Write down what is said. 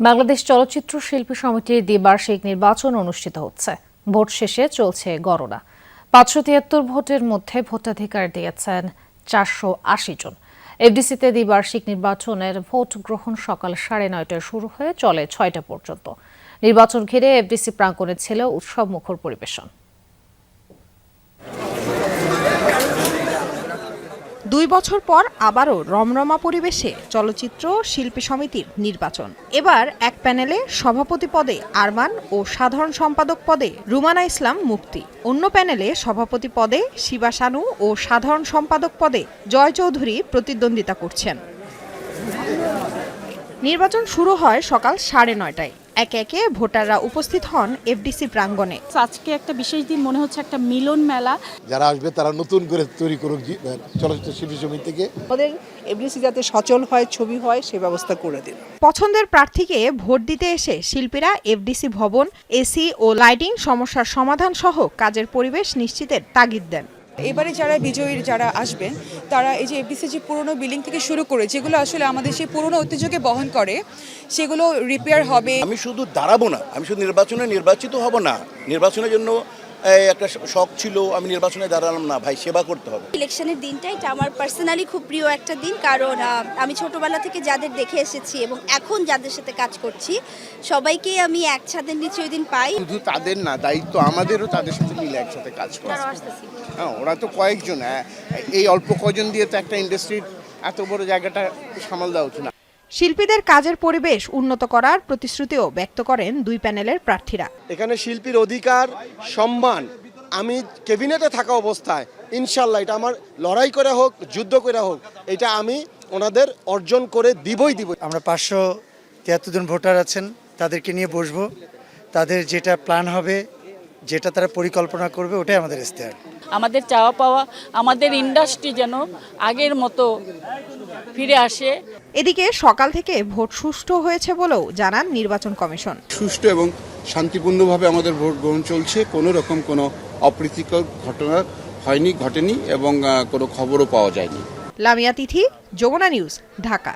বাংলাদেশ চলচ্চিত্র শিল্পী সমিতির দ্বিবার্ষিক নির্বাচন অনুষ্ঠিত হচ্ছে। ভোট শেষে চলছে গণনা। ৫৭৩ ভোটের মধ্যে ভোটাধিকার দিয়েছেন ৪৮০ জন। এফডিসিতে দ্বিবার্ষিক নির্বাচনের ভোট গ্রহণ সকাল ৯:৩০টায় শুরু হয়ে চলে ৬টা পর্যন্ত। নির্বাচন ঘিরে এফডিসি প্রাঙ্গণে ছিল উৎসব মুখর পরিবেশন। ২ বছর পর আবারও রমরমা পরিবেশে চলচ্চিত্র শিল্পী সমিতির নির্বাচন। এবার এক প্যানেলে সভাপতি পদে আরমান ও সাধারণ সম্পাদক পদে রুমানা ইসলাম মুক্তি, অন্য প্যানেলে সভাপতি পদে শিবা শানু ও সাধারণ সম্পাদক পদে জয় চৌধুরী প্রতিদ্বন্দ্বিতা করছেন। নির্বাচন শুরু হয় সকাল ৯:৩০টায়। একে একে ভোটাররা উপস্থিত হন এফডিসি প্রাঙ্গণে। আজকে একটা বিশেষ দিন মনে হচ্ছে, একটা মিলন মেলা। যারা আসবে তারা নতুন করে তৈরি করুক চলচ্চিত্র শিল্পী সমিতি থেকে। আমাদের এফডিসি যাতে সচল হয়, ছবি হয়, সে ব্যবস্থা করে দিন। পছন্দের প্রার্থীকে ভোট দিতে এসে শিল্পীরা এফডিসি ভবন, এসি ও লাইটিং সমস্যার সমাধান সহ কাজের পরিবেশ নিশ্চিতের তাগিদ দেন। এবারে যারা বিজয়ীর যারা আসবেন তারা এই যে এফডিসি যে পুরনো বিল্ডিং থেকে শুরু করে যেগুলো আসলে আমাদের সেই পুরনো ঐতিহ্যকে বহন করে সেগুলো রিপেয়ার হবে। আমি শুধু দাঁড়াবো না, আমি শুধু নির্বাচিত হব না, নির্বাচনের জন্য একটা শখ ছিল, আমি নির্বাচনে দাঁড়ালাম না, ভাই সেবা করতে হবে। ইলেকশনের দিনটা এটা আমার পার্সোনালি খুব প্রিয় একটা দিন, কারণ আমি ছোটবেলা থেকে যাদের দেখে এসেছি এবং এখন যাদের সাথে কাজ করছি সবাইকেই আমি এক ছাদের নিচে ওই দিন পাই। শুধু তাদের না, দায়িত্ব আমাদেরও তাদের সাথে মিলে একসাথে কাজ করা। হ্যাঁ, ওরা তো কয়েকজন, এই অল্প কজন দিয়ে তো একটা ইন্ডাস্ট্রির এত বড় জায়গাটা সামাল দেওয়া উচিত না। শিল্পীদের কাজের পরিবেশ উন্নত করার প্রতিশ্রুতিও ব্যক্ত করেন দুই প্যানেলের প্রার্থীরা। এখানে শিল্পীর অধিকার, সম্মান, আমি ক্যাবিনেটে থাকা অবস্থায় ইনশাল্লাহ এটা আমার লড়াই করে হোক, যুদ্ধ করে হোক, এটা আমি ওনাদের অর্জন করে দিবই। আমরা ৫৭৩ জন ভোটার আছেন, তাদেরকে নিয়ে বসবো। তাদের যেটা প্ল্যান হবে, যেটা তারা পরিকল্পনা করবে, ওটাই আমাদের ইশতেহার। আমাদের চাওয়া পাওয়া, আমাদের ইন্ডাস্ট্রি যেন আগের মতো ফিরে আসে। এদিকে সকাল থেকে ভোট সুষ্ঠু হয়েছে বলেও জানান নির্বাচন কমিশন। সুষ্ঠু এবং শান্তিপূর্ণভাবে আমাদের ভোট গ্রহণ চলছে। কোনো রকম কোনো অপ্রীতিকর ঘটনা ঘটেনি এবং কোনো খবরও পাওয়া যায়নি। লামিয়া তিথি, যমুনা নিউজ, ঢাকা।